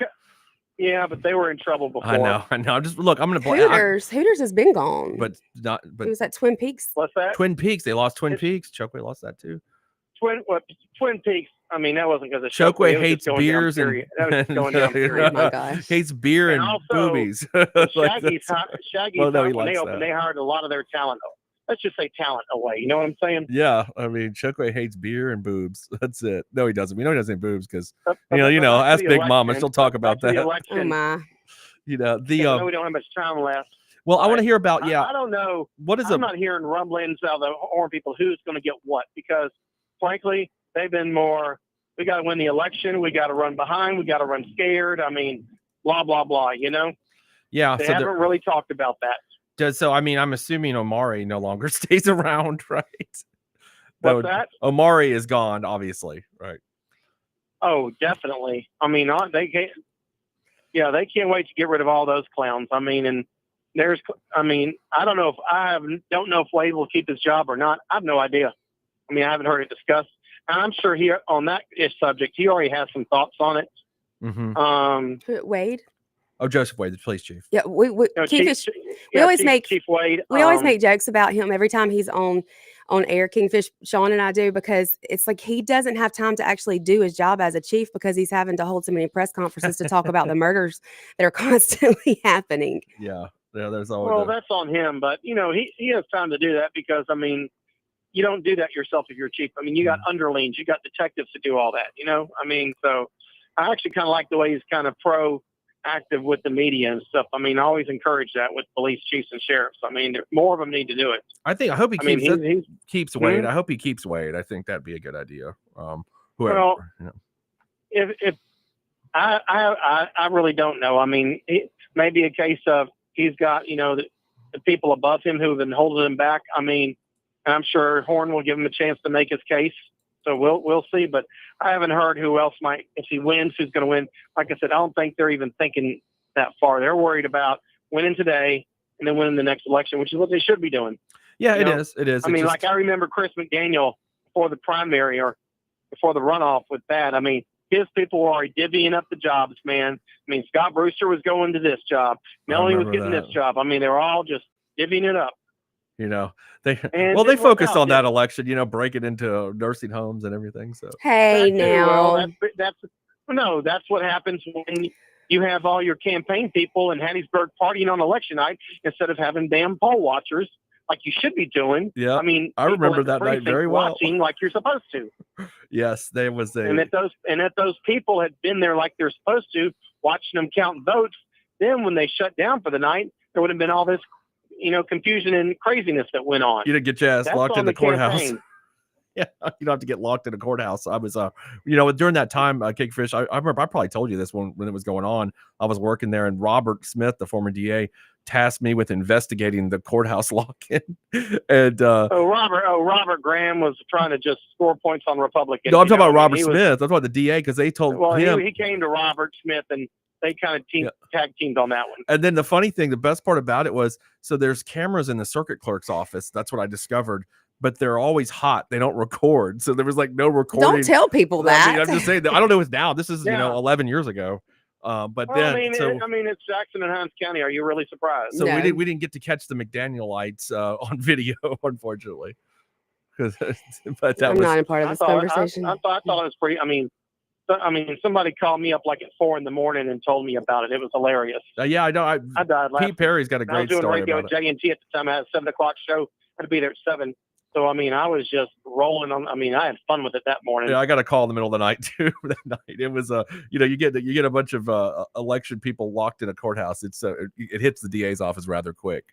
Yeah, but they were in trouble before. I know. Just look, I'm going to blame Hooters has been gone. But it was at Twin Peaks. What's that? Twin Peaks. They lost Twin Peaks. Chokwe lost that too. Twin Peaks. I mean, that wasn't because of Chokwe hates beers and oh my gosh. Hates beer and also, boobies. Shaggy's when they opened, they hired a lot of their talent. Let's just say talent away. You know what I'm saying? Yeah, I mean, Chokwe hates beer and boobs. That's it. No, he doesn't. We know he doesn't hate boobs because ask Big Mama. She'll talk about that. Oh my. We don't have much time left. Well, I want to hear about. I don't know. I'm not hearing rumblings out of the Horn people who's going to get what, because frankly, they've been more. We got to win the election. We got to run behind. We got to run scared. I mean, blah blah blah. You know. Yeah. They haven't really talked about that. So, I mean, I'm assuming Omari no longer stays around, right? What's that? Omari is gone, obviously, right? Oh, definitely. I mean, they can't wait to get rid of all those clowns. I mean, and I don't know if Wade will keep his job or not. I have no idea. I mean, I haven't heard it discussed. And I'm sure on that subject, he already has some thoughts on it. Mm-hmm. Wade? Oh, Joseph Wade, the police chief. Yeah, we Kingfish. We always make Chief Wade. we always make jokes about him every time he's on air. Kingfish, Sean and I do, because it's like he doesn't have time to actually do his job as a chief because he's having to hold so many press conferences to talk about the murders that are constantly happening. Yeah, there's always. Well, that's on him, but he has time to do that because you don't do that yourself if you're chief. I mean, you got underlings, you got detectives to do all that. I mean, so I actually kind of like the way he's kind of proactive with the media and stuff. I mean, I always encourage that with police chiefs and sheriffs. I mean, more of them need to do it. I hope he keeps Wade. Hmm? I hope he keeps Wade. I think that'd be a good idea. Whoever. Well, if I really don't know. I mean, it may be a case of he's got the people above him who've been holding him back. I mean, and I'm sure Horn will give him a chance to make his case. So we'll see. But I haven't heard who else might, if he wins, who's going to win. Like I said, I don't think they're even thinking that far. They're worried about winning today and then winning the next election, which is what they should be doing. Yeah, it is. It is. I mean, like I remember Chris McDaniel before the primary or before the runoff with that. I mean, his people were already divvying up the jobs, man. I mean, Scott Brewster was going to this job. Melanie was getting this job. I mean, they were all just divvying it up. They focused on that election, breaking into nursing homes and everything. So hey, now that's what happens when you have all your campaign people in Hattiesburg partying on election night instead of having damn poll watchers like you should be doing. Yeah, I mean, I remember that night very well. Watching like you're supposed to. Yes, there was a. And if those people had been there like they're supposed to, watching them count votes, then when they shut down for the night, there would have been all this confusion and craziness that went on. You didn't get your ass locked in the courthouse. Campaign. Yeah, you don't have to get locked in a courthouse. I was, during that time, Kingfish, I remember I probably told you this when it was going on. I was working there, and Robert Smith, the former DA, tasked me with investigating the courthouse lock-in. And Robert Graham was trying to just score points on Republicans. No, I'm talking about Robert Smith. I'm talking about the DA because they told him. He came to Robert Smith and they kind of tag teamed on that one. And then the funny thing, the best part about it was, so there's cameras in the circuit clerk's office. That's what I discovered. But they're always hot. They don't record. So there was like no recording. Don't tell people that. I'm just saying that. I don't know if it's now. This is 11 years ago. It's Jackson and Hines County. Are you really surprised? So we didn't get to catch the McDanielites on video, unfortunately. But that I'm was not a part of this conversation. I thought it was pretty. I mean, somebody called me up like at 4 a.m. and told me about it. It was hilarious. Yeah, I know. I died laughing. Pete Perry's got a great story about it. I was doing radio at J&T at the time. I had a 7:00 show. I had to be there at 7. So, I mean, I was just rolling on. I mean, I had fun with it that morning. Yeah, I got a call in the middle of the night too. That night, it was you get a bunch of election people locked in a courthouse. It's it hits the DA's office rather quick.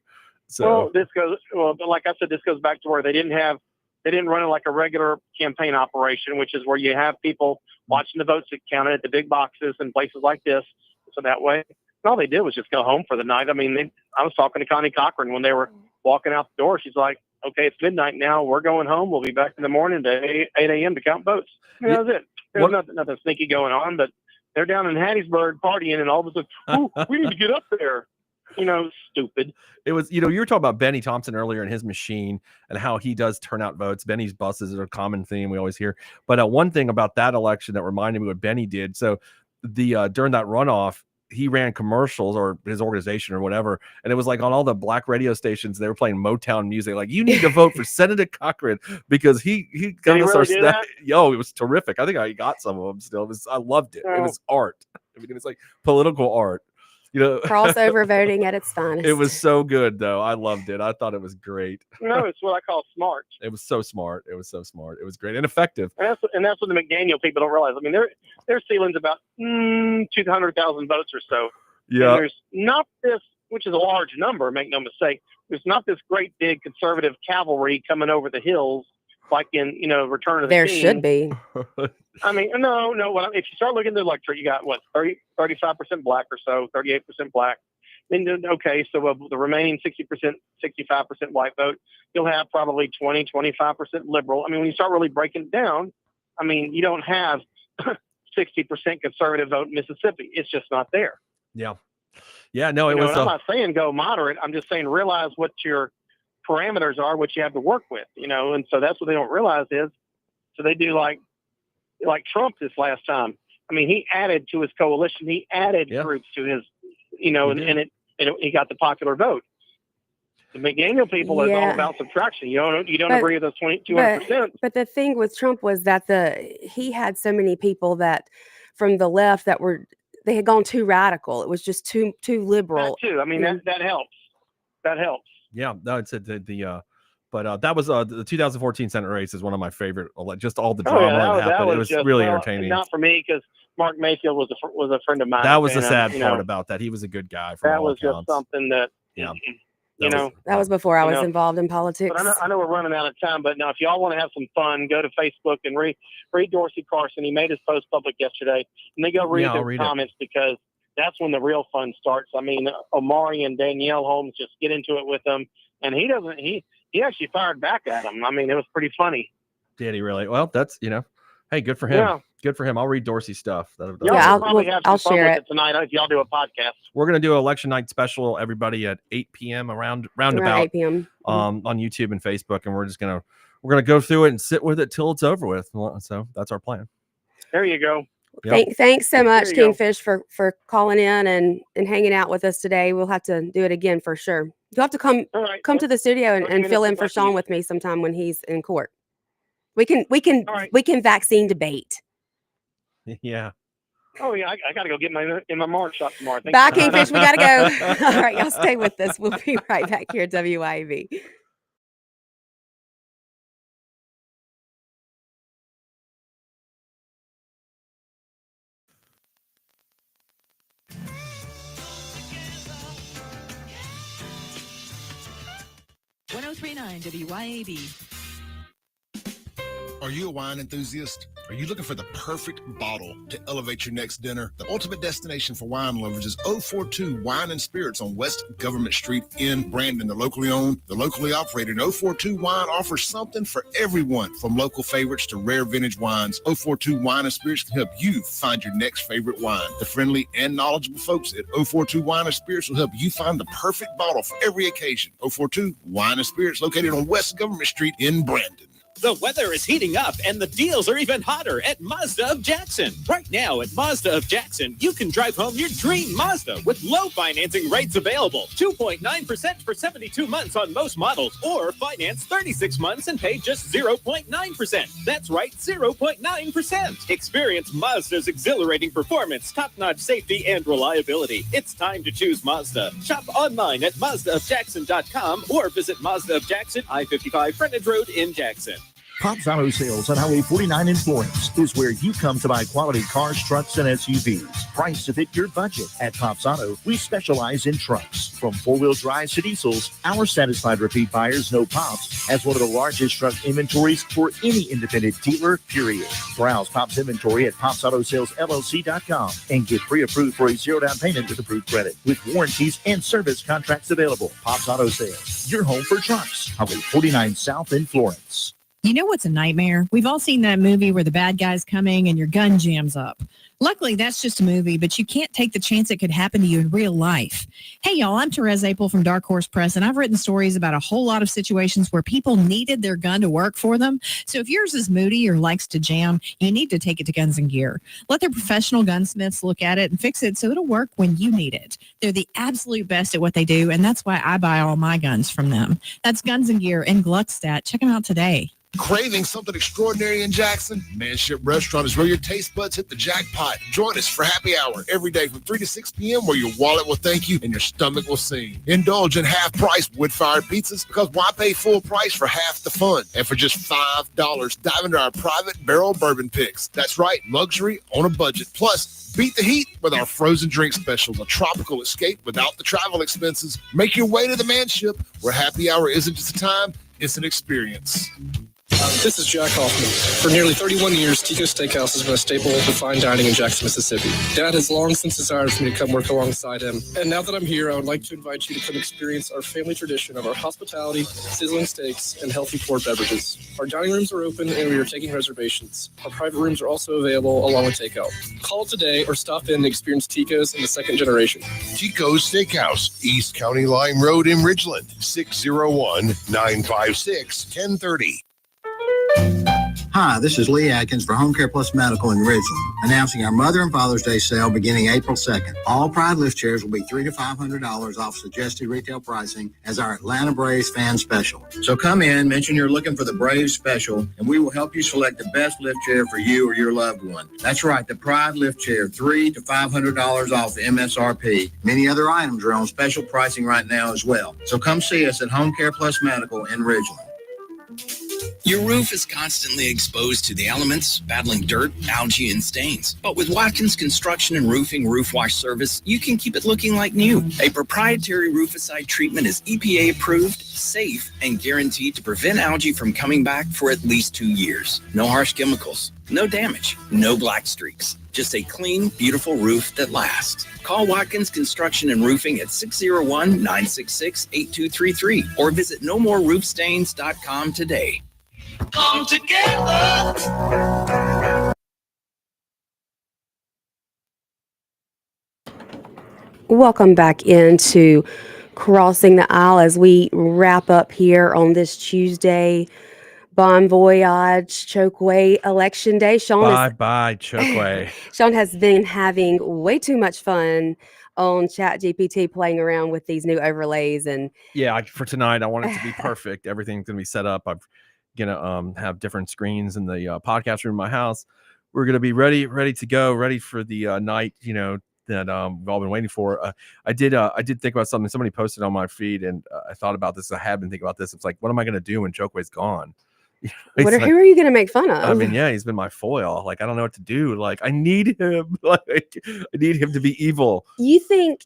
So like I said, this goes back to where they didn't run it like a regular campaign operation, which is where you have people watching the votes that counted at the big boxes and places like this. So that way, all they did was just go home for the night. I mean, I was talking to Connie Cochran when they were walking out the door. She's like, okay, it's midnight now. We're going home. We'll be back in the morning to 8 a.m. to count votes. And that was it. There's nothing sneaky going on, but they're down in Hattiesburg partying, and all of a sudden, we need to get up there. Stupid. It was, you were talking about Benny Thompson earlier and his machine and how he does turn out votes. Benny's buses are a common theme we always hear. But one thing about that election that reminded me what Benny did. So during that runoff, he ran commercials, or his organization or whatever, and it was like on all the black radio stations they were playing Motown music, like, you need to vote for Senator Cochran because he got us our stuff. Yo, it was terrific. I think I got some of them still. I loved it. It was art. I mean, it was like political art. Crossover voting at its finest. It was so good, though. I loved it. I thought it was great. It's what I call smart. It was so smart. It was so smart. It was great and effective. And that's what the McDaniel people don't realize. I mean, their ceiling's about 200,000 votes or so. Yeah. And there's not this, which is a large number, make no mistake. There's not this great big conservative cavalry coming over the hills like in Return of the King. There should be. I mean, no. If you start looking at the electorate, you got 35% black or so, 38% black. Then okay, so of the remaining 60%, 65% white vote, you'll have probably 20-25% liberal. I mean, when you start really breaking it down, I mean, you don't have 60% conservative vote in Mississippi. It's just not there. Yeah. Yeah. No, it was. I'm not saying go moderate. I'm just saying realize what your parameters are, what you have to work with. And so that's what they don't realize is. So they do like Trump this last time. I mean, he added to his coalition. He added groups to you know, and he got the popular vote. The McDaniel people is all about subtraction. You don't agree with those 200%. But the thing with Trump was that he had so many people that from the left that they had gone too radical. It was just too liberal. That too. I mean, that helps. That helps. Yeah, no, it's but that was the 2014 Senate race is one of my favorite. Just all the drama that happened. It was just really entertaining. Not for me because Mark Mayfield was a friend of mine. That was the sad part about that. He was a good guy. That was just something that that was before I was involved in politics. But I know we're running out of time. But now, if y'all want to have some fun, go to Facebook and read Dorsey Carson. He made his post public yesterday, and then go read the comments because that's when the real fun starts. I mean, Omari and Danielle Holmes just get into it with them, and he actually fired back at him. I mean, it was pretty funny. Did he really? Well, that's hey, good for him. Yeah. Good for him. I'll read Dorsey stuff. I'll share it tonight if y'all do a podcast. We're gonna do an election night special, everybody at 8 p.m. around about 8 p.m. On YouTube and Facebook, and we're gonna go through it and sit with it till it's over with. So that's our plan. There you go. Yep. Thanks so much, Kingfish, for calling in and hanging out with us today. We'll have to do it again for sure. You'll have to come to the studio and fill in for Shaun with me sometime when he's in court. We can vaccine debate. Yeah. Oh yeah, I gotta go get my March shot tomorrow. Bye, Kingfish. We gotta go. All right, y'all stay with us. We'll be right back here at WYAB. WYAB. Are you a wine enthusiast? Are you looking for the perfect bottle to elevate your next dinner? The ultimate destination for wine lovers is 042 Wine and Spirits on West Government Street in Brandon. They're locally owned, they're locally operated. 042 Wine offers something for everyone, from local favorites to rare vintage wines. 042 Wine and Spirits can help you find your next favorite wine. The friendly and knowledgeable folks at 042 Wine and Spirits will help you find the perfect bottle for every occasion. 042 Wine and Spirits, located on West Government Street in Brandon. The weather is heating up and the deals are even hotter at Mazda of Jackson. Right now at Mazda of Jackson, you can drive home your dream Mazda with low financing rates available. 2.9% for 72 months on most models, or finance 36 months and pay just 0.9%. That's right, 0.9%. Experience Mazda's exhilarating performance, top-notch safety, and reliability. It's time to choose Mazda. Shop online at MazdaofJackson.com or visit Mazda of Jackson, I-55 Frontage Road in Jackson. Pops Auto Sales on Highway 49 in Florence is where you come to buy quality cars, trucks, and SUVs. Priced to fit your budget. At Pops Auto, we specialize in trucks. From four-wheel drives to diesels, our satisfied repeat buyers know Pops has one of the largest truck inventories for any independent dealer, period. Browse Pops inventory at popsautosales.llc.com and get pre-approved for a zero down payment with approved credit. With warranties and service contracts available. Pops Auto Sales, your home for trucks. Highway 49 South in Florence. You know what's a nightmare? We've all seen that movie where the bad guy's coming and your gun jams up. Luckily, that's just a movie, but you can't take the chance it could happen to you in real life. Hey, y'all, I'm Therese Apel from Dark Horse Press, and I've written stories about a whole lot of situations where people needed their gun to work for them. So if yours is moody or likes to jam, you need to take it to Guns and Gear. Let their professional gunsmiths look at it and fix it so it'll work when you need it. They're the absolute best at what they do, and that's why I buy all my guns from them. That's Guns and Gear in Gluckstadt. Check them out today. Craving something extraordinary in Jackson? Manship Restaurant is where your taste buds hit the jackpot. Join us for happy hour every day from 3 to 6 p.m. where your wallet will thank you and your stomach will sing. Indulge in half-price wood-fired pizzas, because why pay full price for half the fun? And for just $5, dive into our private barrel bourbon picks. That's right, luxury on a budget. Plus, beat the heat with our frozen drink specials, a tropical escape without the travel expenses. Make your way to the Manship, where happy hour isn't just a time, it's an experience. This is Jack Hoffman. For nearly 31 years, Tico's Steakhouse has been a staple of fine dining in Jackson, Mississippi. Dad has long since desired for me to come work alongside him. And now that I'm here, I would like to invite you to come experience our family tradition of our hospitality, sizzling steaks, and healthy poured beverages. Our dining rooms are open and we are taking reservations. Our private rooms are also available along with takeout. Call today or stop in and experience Tico's in the second generation. Tico's Steakhouse, East County Line Road in Ridgeland, 601-956-1030. Hi, this is Lee Atkins for Home Care Plus Medical in Ridgeland, announcing our Mother and Father's Day sale beginning April 2nd. All Pride lift chairs will be $300 to $500 off suggested retail pricing as our Atlanta Braves fan special. So come in, mention you're looking for the Braves special, and we will help you select the best lift chair for you or your loved one. That's right, the Pride lift chair, $300 to $500 off MSRP. Many other items are on special pricing right now as well. So come see us at Home Care Plus Medical in Ridgeland. Your roof is constantly exposed to the elements, battling dirt, algae, and stains. But with Watkins Construction and Roofing Roof Wash Service, you can keep it looking like new. A proprietary rooficide treatment is EPA approved, safe, and guaranteed to prevent algae from coming back for at least 2 years. No harsh chemicals, no damage, no black streaks. Just a clean, beautiful roof that lasts. Call Watkins Construction and Roofing at 601-966-8233 or visit nomoreroofstains.com today. Come together. Welcome back into Crossing the Aisle as we wrap up here on this Tuesday. Bon Voyage, Chokwe Election Day. Bye, Chokwe. Shaun has been having way too much fun on ChatGPT playing around with these new overlays. And yeah, for tonight, I want it to be perfect. Everything's going to be set up. I'm going to have different screens in the podcast room in my house. We're going to be ready to go, ready for the night, that we've all been waiting for. I did think about something somebody posted on my feed, and I thought about this. I have been thinking about this. It's like, what am I going to do when Chokwe's gone? who are you going to make fun of? I mean, yeah, he's been my foil. Like, I don't know what to do. Like, I need him. Like, I need him to be evil. You think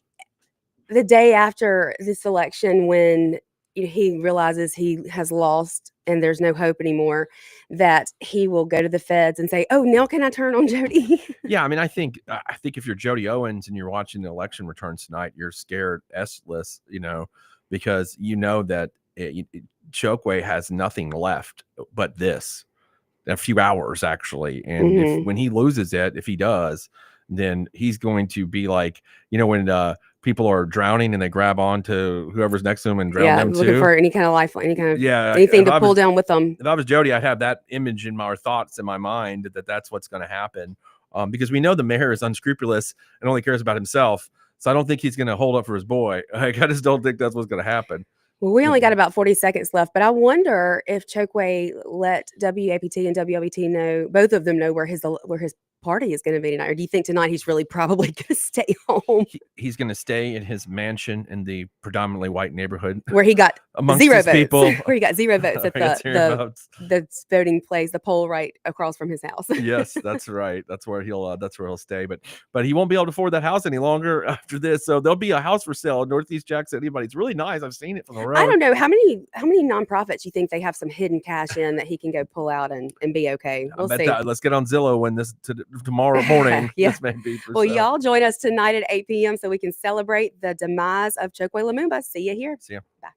the day after this election, when he realizes he has lost and there's no hope anymore, that he will go to the feds and say, "Oh, now can I turn on Jody?" Yeah, I mean, I think if you're Jody Owens and you're watching the election returns tonight, you're scared S-less, because you know that Chokwe has nothing left but this, a few hours actually, and when he loses it, if he does, then he's going to be like, when people are drowning and they grab onto whoever's next to them and drown them looking too. for any kind of lifeline, anything to pull down with them. If I was Jody, I'd have that image in my thoughts in my mind that's what's going to happen, because we know the mayor is unscrupulous and only cares about himself. So I don't think he's going to hold up for his boy. I just don't think that's what's going to happen. Well, we only got about 40 seconds left, but I wonder if Chokwe let WAPT and WLBT know, both of them know where his party is going to be tonight. Or do you think tonight he's really probably going to stay home? He's going to stay in his mansion in the predominantly white neighborhood where he got zero votes. People. Where he got 0 votes at the voting place, the poll right across from his house. Yes, that's right. That's where he'll stay. But he won't be able to afford that house any longer after this. So there'll be a house for sale in Northeast Jackson. It's really nice. I've seen it from the road. I don't know how many nonprofits you think they have some hidden cash in that he can go pull out and be okay. We'll see. Let's get on Zillow when tomorrow morning. Yeah. This may be for well, sale. y'all join us tonight at 8 p.m. so we can celebrate the demise of Chokwe Lumumba. See you here. See ya. Bye.